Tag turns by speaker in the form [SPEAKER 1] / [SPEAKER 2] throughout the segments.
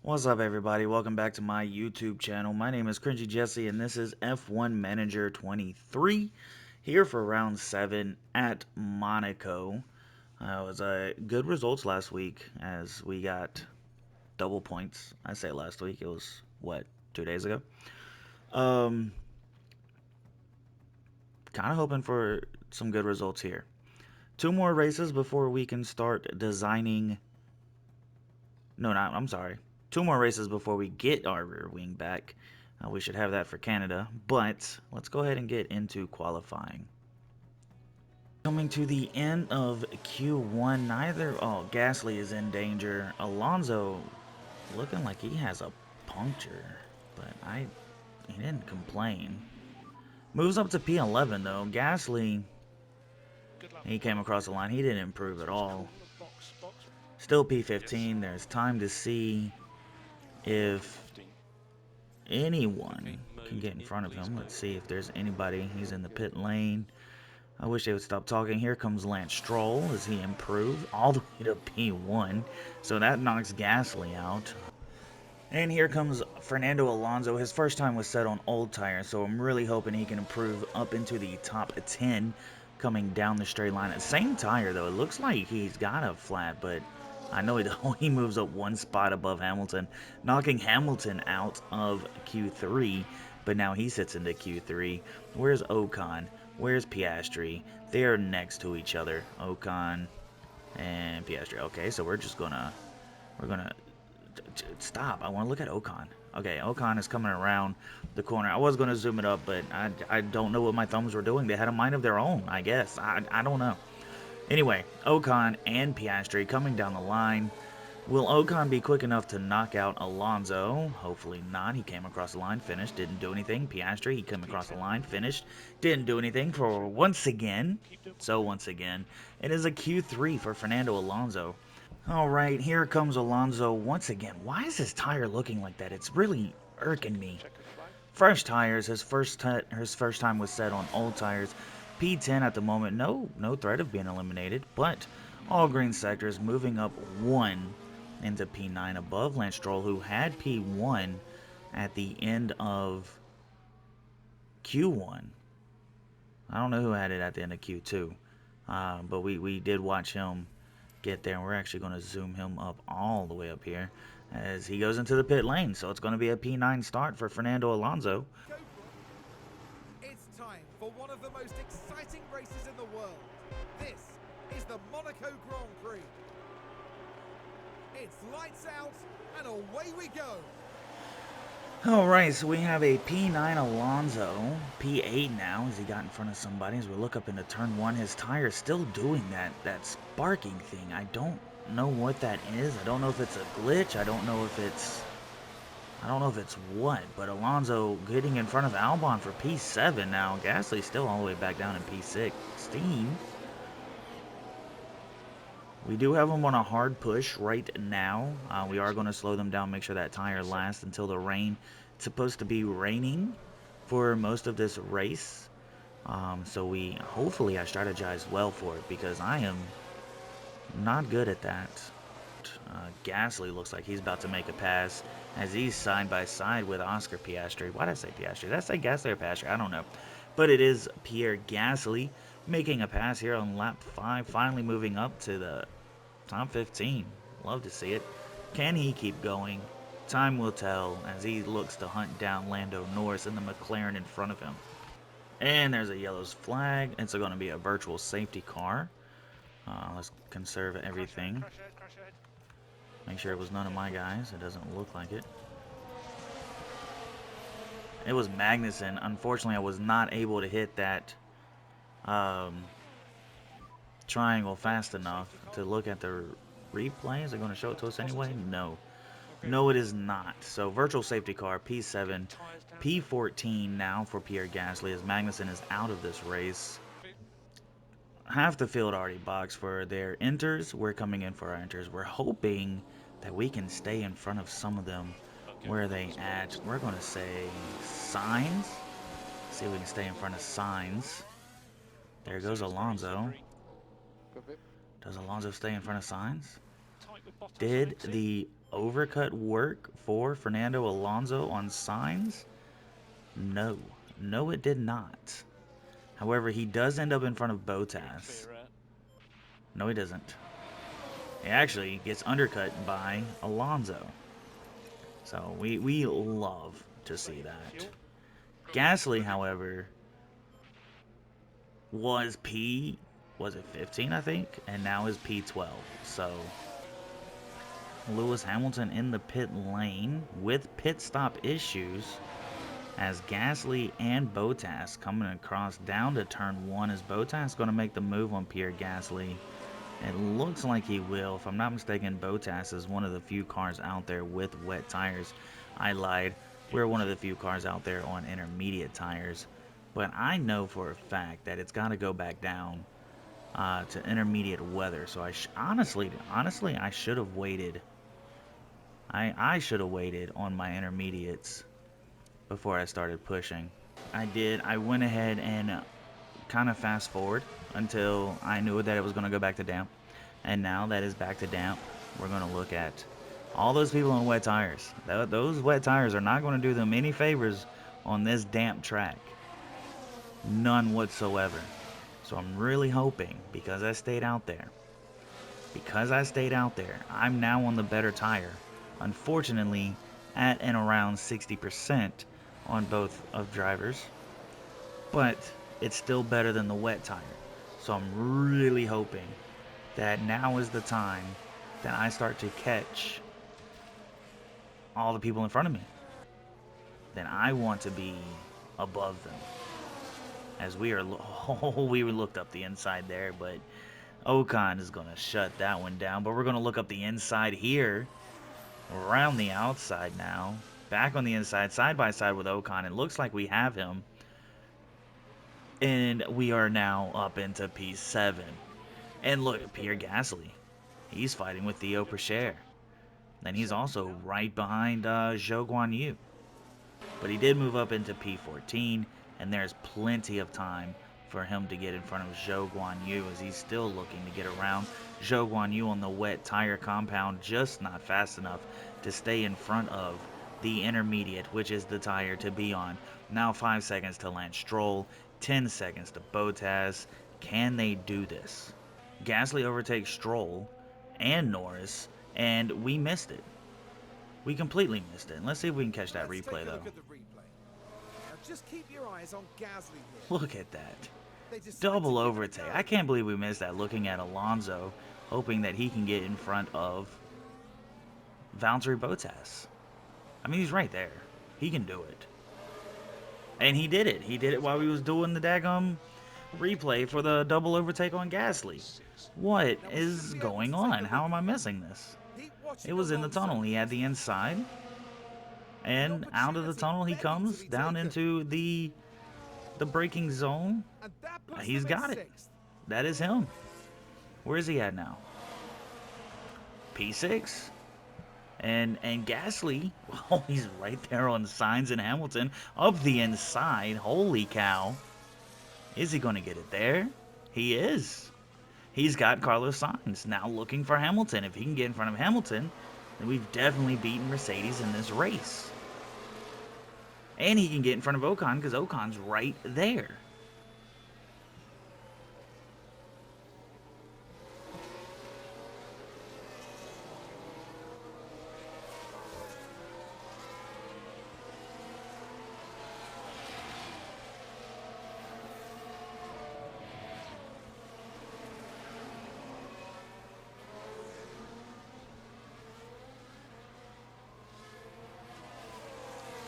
[SPEAKER 1] What's up, everybody? Welcome back to my YouTube channel. My name is CringeyJesse, and this is F1M23 here for round 7 at Monaco. It was good results last week as we got double points. I say last week, it was, what, 2 days ago? Um, kind of hoping for some good results here. 2 more races before we can start designing. No, not, I'm sorry. 2 more races before we get our rear wing back. We should have that for Canada, but let's go ahead and get into qualifying. Coming to the end of Q1, Gasly is in danger. Alonso looking like he has a puncture, but he didn't complain. Moves up to P11 though. Gasly, he came across the line. He didn't improve at all. Still P15. There's time to see if anyone can get in front of him. Let's see if there's anybody. He's in the pit lane. I wish they would stop talking. Here comes Lance Stroll as he improved all the way to P1. So that knocks Gasly out. And here comes Fernando Alonso. His first time was set on old tires, so I'm really hoping he can improve up into the top 10 coming down the straight line. Same tire, though. It looks like he's got a flat, but I know he moves up one spot above Hamilton, knocking Hamilton out of Q3, but now he sits into Q3. Where's Ocon? Where's Piastri? They're next to each other. Ocon and Piastri. Okay, so we're gonna stop. I want to look at Ocon. Okay, Ocon is coming around the corner. I was going to zoom it up, but I don't know what my thumbs were doing. They had a mind of their own, I guess. I don't know. Anyway, Ocon and Piastri coming down the line. Will Ocon be quick enough to knock out Alonso? Hopefully not. He came across the line, finished, didn't do anything. Piastri, he came across the line, finished, didn't do anything for once again. So once again, it is a Q3 for Fernando Alonso. All right, here comes Alonso once again. Why is his tire looking like that? It's really irking me. Fresh tires. His first time was set on old tires. P10 at the moment. No threat of being eliminated, but all green sectors moving up one into P9 above Lance Stroll, who had P1 at the end of Q1. I don't know who had it at the end of Q2, but we did watch him get there, and we're actually going to zoom him up all the way up here as he goes into the pit lane. So it's going to be a P9 start for Fernando Alonso.
[SPEAKER 2] It's time for one of the most exciting races in the world. This is the Monaco Grand Prix. It's lights out and away we go.
[SPEAKER 1] Alright, so we have a P9 Alonso, P8 now as he got in front of somebody. As we look up into turn 1, his tire is still doing that sparking thing. I don't know what that is. I don't know if it's a glitch. I don't know if it's what, but Alonso getting in front of Albon for P7 now. Gasly's still all the way back down in P6. We do have them on a hard push right now. We are going to slow them down, make sure that tire lasts until the rain. It's supposed to be raining for most of this race. So hopefully I strategize well for it because I am not good at that. Gasly looks like he's about to make a pass as he's side by side with Oscar Piastri. Why did I say Piastri? Did I say Gasly or Piastri? I don't know. But it is Pierre Gasly making a pass here on lap 5, finally moving up to the top 15. Love to see it. Can he keep going? Time will tell as he looks to hunt down Lando Norris and the McLaren in front of him. And there's a yellow flag. It's going to be a virtual safety car. Let's conserve everything. Make sure it was none of my guys. It doesn't look like it. It was Magnussen. Unfortunately, I was not able to hit that triangle fast enough to look at the replay. Is it going to show it to us anyway? No. No, it is not. So, virtual safety car, P7, P14 now for Pierre Gasly as Magnussen is out of this race. Half the field already boxed for their enters. We're coming in for our enters. We're hoping that we can stay in front of some of them. Where are they at? We're going to say signs. See if we can stay in front of signs. There goes Alonso. Does Alonso stay in front of signs? Did the overcut work for Fernando Alonso on Sainz? No. No, it did not. However, he does end up in front of Bottas. No, he doesn't. He actually gets undercut by Alonso. So we love to see that. Gasly, however, was it 15, I think? And now is P12. So Lewis Hamilton in the pit lane with pit stop issues as Gasly and Bottas coming across down to turn 1. Is Bottas going to make the move on Pierre Gasly? It looks like he will. If I'm not mistaken, Bottas is one of the few cars out there with wet tires. I lied. We're one of the few cars out there on intermediate tires. But I know for a fact that it's got to go back down to intermediate weather. So honestly, I should have waited. I should have waited on my intermediates before I started pushing. I did. I went ahead and kind of fast forward until I knew that it was going to go back to damp. And now that is back to damp, we're going to look at all those people on wet tires. Those wet tires are not going to do them any favors on this damp track. None whatsoever. So I'm really hoping, because I stayed out there, I'm now on the better tire. Unfortunately, at and around 60% on both of drivers. But it's still better than the wet tire. So I'm really hoping that now is the time that I start to catch all the people in front of me. Then I want to be above them. As we looked up the inside there, but Ocon is going to shut that one down. But we're going to look up the inside here, around the outside now. Back on the inside, side by side with Ocon. It looks like we have him. And we are now up into P7. And look, Pierre Gasly. He's fighting with Theo Pourchaire. And he's also right behind Zhou Guanyu. But he did move up into P14, and there's plenty of time for him to get in front of Zhou Guanyu as he's still looking to get around Zhou Guanyu on the wet tire compound, just not fast enough to stay in front of the intermediate, which is the tire to be on. Now 5 seconds to Lance Stroll, 10 seconds to Bottas. Can they do this? Gasly overtakes Stroll and Norris, and we missed it. We completely missed it. And let's see if we can catch that replay, though.
[SPEAKER 2] Just keep your eyes on Gasly here.
[SPEAKER 1] Look at that. Double overtake. I can't believe we missed that, looking at Alonso, hoping that he can get in front of Valtteri Bottas. I mean, he's right there. He can do it. And he did it. He did it while he was doing the daggum replay for the double overtake on Gasly. What is going on? How am I missing this? It was in the tunnel. He had the inside. And out of the tunnel he comes down into the braking zone. He's got it. That is him. Where is he at now? P6. And Gasly, oh, he's right there on Sainz and Hamilton up the inside. Holy cow. Is he going to get it there? He is. He's got Carlos Sainz now looking for Hamilton. If he can get in front of Hamilton, then we've definitely beaten Mercedes in this race. And he can get in front of Ocon because Ocon's right there.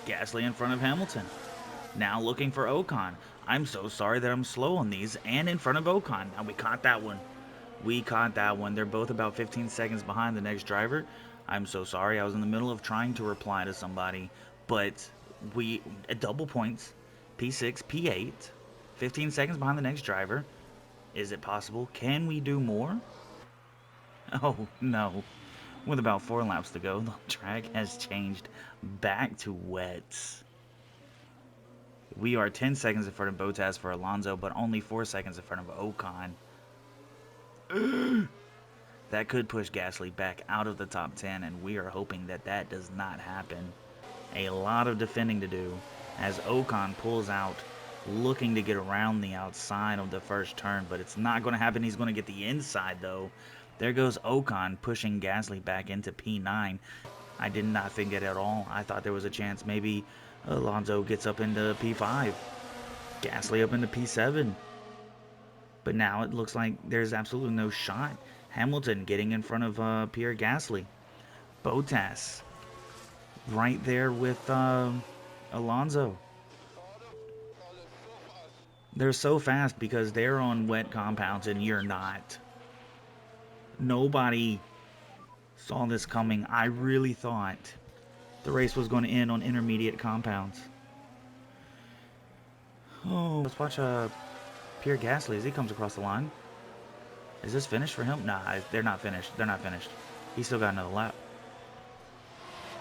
[SPEAKER 1] Gasly in front of Hamilton. Now looking for Ocon. I'm so sorry that I'm slow on these. And in front of Ocon. Now we caught that one. We caught that one. They're both about 15 seconds behind the next driver. I'm so sorry. I was in the middle of trying to reply to somebody. But we, double points. P6, P8. 15 seconds behind the next driver. Is it possible? Can we do more? Oh, no. With about 4 laps to go, the track has changed back to wets. We are 10 seconds in front of Bottas for Alonso, but only 4 seconds in front of Ocon. That could push Gasly back out of the top 10, and we are hoping that that does not happen. A lot of defending to do as Ocon pulls out, looking to get around the outside of the first turn, but it's not going to happen. He's going to get the inside, though. There goes Ocon pushing Gasly back into P9. I did not think it at all. I thought there was a chance maybe Alonso gets up into P5, Gasly up into P7. But now it looks like there's absolutely no shot. Hamilton getting in front of Pierre Gasly. Bottas right there with Alonso. They're so fast because they're on wet compounds and you're not. Nobody saw this coming. I really thought the race was going to end on intermediate compounds. Oh, let's watch Pierre Gasly as he comes across the line. Is this finished for him? Nah, they're not finished. They're not finished. He's still got another lap.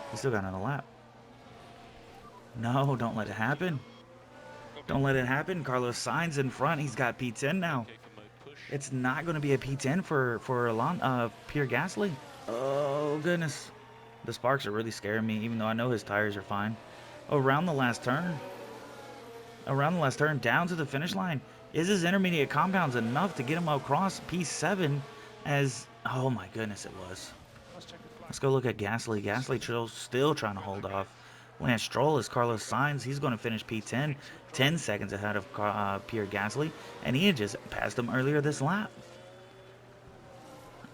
[SPEAKER 1] He's still got another lap. No, don't let it happen. Don't let it happen. Carlos Sainz in front. He's got P10 now. It's not going to be a P10 for Pierre Gasly. Oh, goodness. The sparks are really scaring me, even though I know his tires are fine. Around the last turn. Around the last turn, down to the finish line. Is his intermediate compounds enough to get him across P7 as... Oh, my goodness, it was. Let's go look at Gasly. Gasly still trying to hold off. Lance Stroll is Carlos Sainz. He's going to finish P10, 10 seconds ahead of Pierre Gasly, and he had just passed him earlier this lap.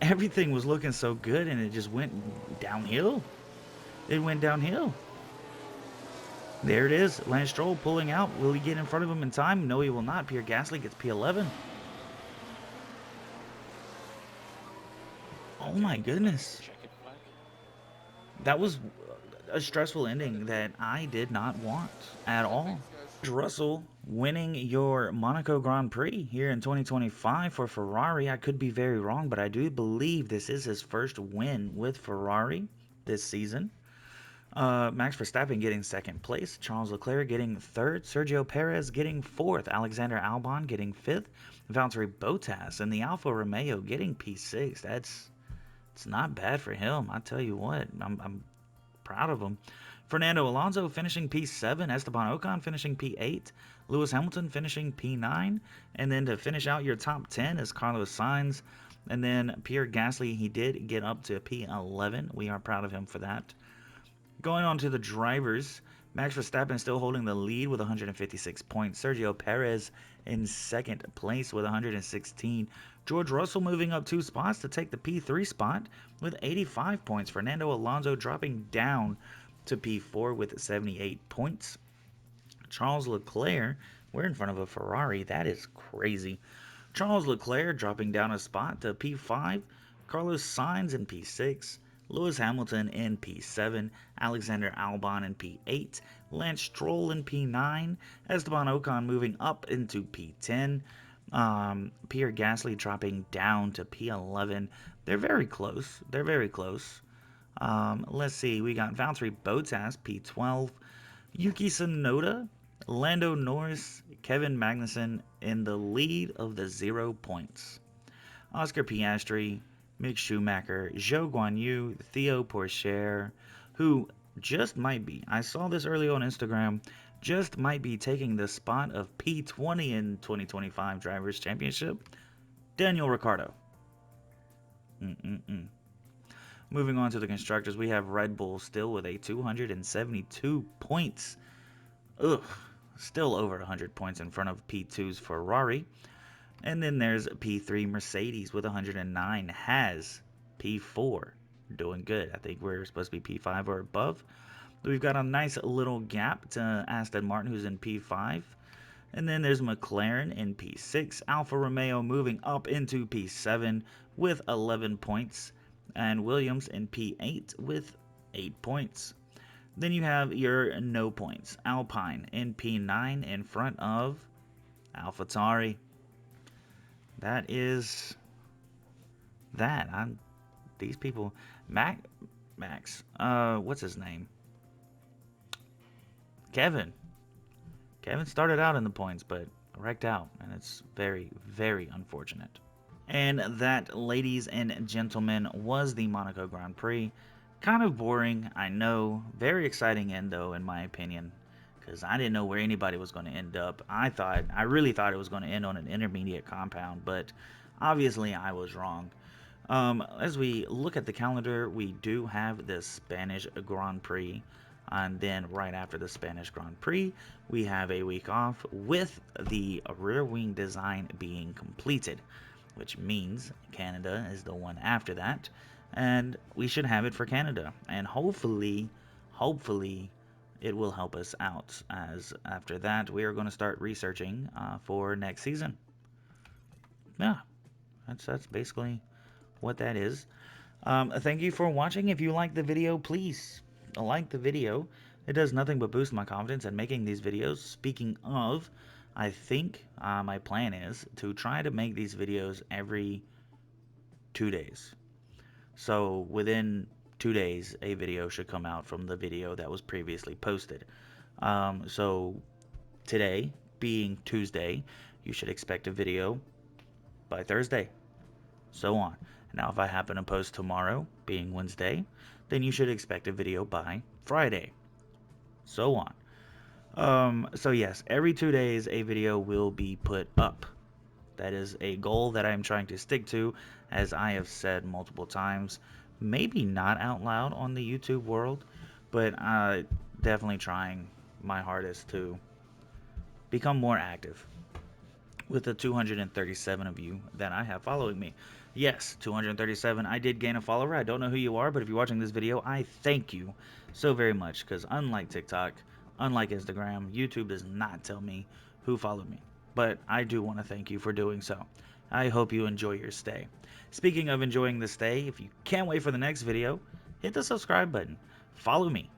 [SPEAKER 1] Everything was looking so good, and it just went downhill. It went downhill. There it is. Lance Stroll pulling out. Will he get in front of him in time? No, he will not. Pierre Gasly gets P11. Oh my goodness. That was a stressful ending that I did not want at all. Russell winning your Monaco Grand Prix here in 2025 for Ferrari. I could be very wrong, but I do believe this is his first win with Ferrari this season. Max Verstappen getting second place, Charles Leclerc getting third, Sergio Perez getting fourth, Alexander Albon getting fifth, Valtteri Bottas and the Alfa Romeo getting P6. It's not bad for him. I tell you what, I'm proud of him. Fernando Alonso finishing P7, Esteban Ocon finishing P8, Lewis Hamilton finishing P9, and then to finish out your top 10 is Carlos Sainz, and then Pierre Gasly, he did get up to P11. We are proud of him for that. Going on to the drivers, Max Verstappen still holding the lead with 156 points. Sergio Perez in second place with 116. George Russell moving up 2 spots to take the P3 spot with 85 points. Fernando Alonso dropping down to P4 with 78 points. Charles Leclerc, we're in front of a Ferrari. That is crazy. Charles Leclerc dropping down a spot to P5. Carlos Sainz in P6. Lewis Hamilton in P7, Alexander Albon in P8, Lance Stroll in P9, Esteban Ocon moving up into P10, Pierre Gasly dropping down to P11. They're very close. They're very close. Let's see. We got Valtteri Bottas, P12, Yuki Tsunoda, Lando Norris, Kevin Magnussen in the lead of the 0 points. Oscar Piastri, Mick Schumacher, Zhou Guanyu, Theo Pourchaire, who just might be, I saw this early on Instagram, just might be taking the spot of P20 in 2025 Drivers' Championship, Daniel Ricciardo. Moving on to the constructors, we have Red Bull still with a 272 points. Still over 100 points in front of P2's Ferrari. And then there's P3 Mercedes with 109, has P4, doing good. I think we're supposed to be P5 or above. We've got a nice little gap to Aston Martin, who's in P5. And then there's McLaren in P6, Alfa Romeo moving up into P7 with 11 points, and Williams in P8 with 8 points. Then you have your no points, Alpine in P9 in front of AlphaTauri. That is that. These people, Max, what's his name? Kevin started out in the points, but wrecked out, and it's very, very unfortunate. And that, ladies and gentlemen, was the Monaco Grand Prix. Kind of boring, I know. Very exciting end, though, in my opinion, because I didn't know where anybody was going to end up. I really thought it was going to end on an intermediate compound, but obviously I was wrong. As we look at the calendar, we do have the Spanish Grand Prix, and then right after the Spanish Grand Prix, we have a week off with the rear wing design being completed, which means Canada is the one after that, and we should have it for Canada. And hopefully, it will help us out. As after that, we are going to start researching for next season. Yeah, that's basically what that is. Thank you for watching. If you like the video, please like the video. It does nothing but boost my confidence in making these videos. Speaking of, I think my plan is to try to make these videos every 2 days. So within 2 days, a video should come out from the video that was previously posted. So today, being Tuesday, you should expect a video by Thursday. So on. Now, if I happen to post tomorrow, being Wednesday, then you should expect a video by Friday. So on. So yes, every 2 days a video will be put up. That is a goal that I'm trying to stick to, as I have said multiple times. Maybe not out loud on the YouTube world, but definitely trying my hardest to become more active with the 237 of you that I have following me. Yes, 237. I did gain a follower. I don't know who you are, but if you're watching this video, I thank you so very much, because unlike TikTok, unlike Instagram, YouTube does not tell me who followed me. But I do want to thank you for doing so. I hope you enjoy your stay. Speaking of enjoying the stay, if you can't wait for the next video, hit the subscribe button. Follow me.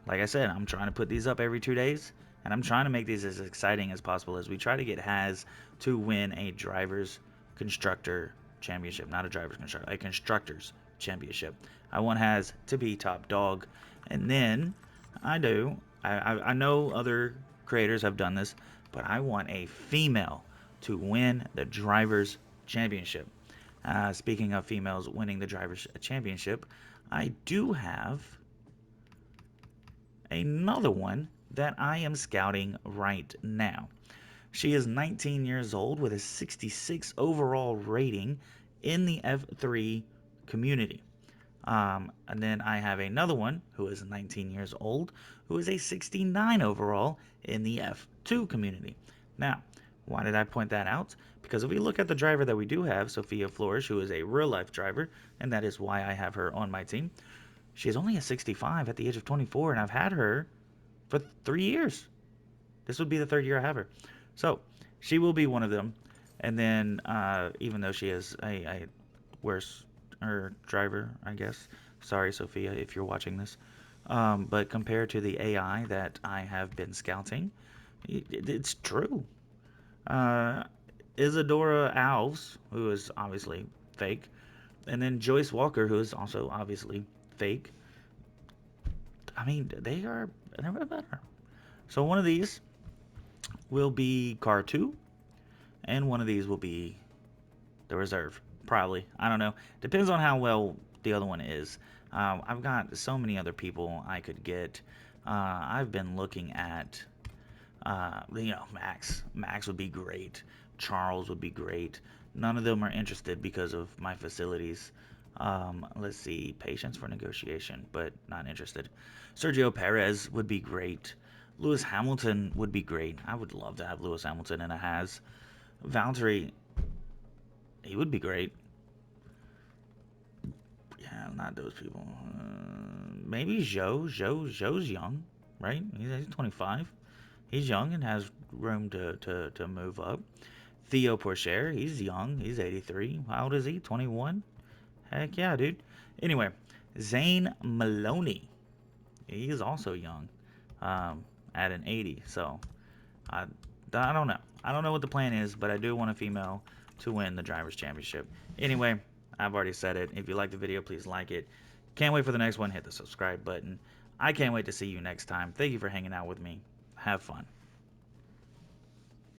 [SPEAKER 1] Like I said, I'm trying to put these up every 2 days, and I'm trying to make these as exciting as possible as we try to get Haz to win a driver's constructor championship. Not a driver's constructor, a constructor's championship. I want Haz to be top dog. And then I know other creators have done this, but I want a female to win the driver's championship. Speaking of females winning the driver's championship, I do have another one that I am scouting right now. She is 19 years old with a 66 overall rating in the F3 community. And then I have another one who is 19 years old who is a 69 overall in the F2 community. Now, why did I point that out? Because if we look at the driver that we do have, Sophia Flores, who is a real-life driver, and that is why I have her on my team, she's only a 65 at the age of 24, and I've had her for 3 years. This would be the third year I have her. So, she will be one of them. And then, even though she is a worse driver, I guess. Sorry, Sophia, if you're watching this. But compared to the AI that I have been scouting, it's true. Isadora Alves, who is obviously fake, and then Joyce Walker, who is also obviously fake. I mean, they're better. So one of these will be car 2, and one of these will be the reserve. Probably. I don't know. Depends on how well the other one is. I've got so many other people I could get. I've been looking at, Max. Max would be great. Charles would be great. None of them are interested because of my facilities. Let's see. Patience for negotiation, but not interested. Sergio Perez would be great. Lewis Hamilton would be great. I would love to have Lewis Hamilton in a Haz. Valtteri, he would be great. Yeah, not those people. Maybe Zhou. Zhou's young, right? He's 25. He's young and has room to move up. Theo Porcher, he's young. He's 83. How old is he? 21? Heck yeah, dude. Anyway, Zane Maloney. He's also young, at an 80. So, I don't know. I don't know what the plan is, but I do want a female to win the Drivers' Championship. Anyway, I've already said it. If you like the video, please like it. Can't wait for the next one. Hit the subscribe button. I can't wait to see you next time. Thank you for hanging out with me. Have fun.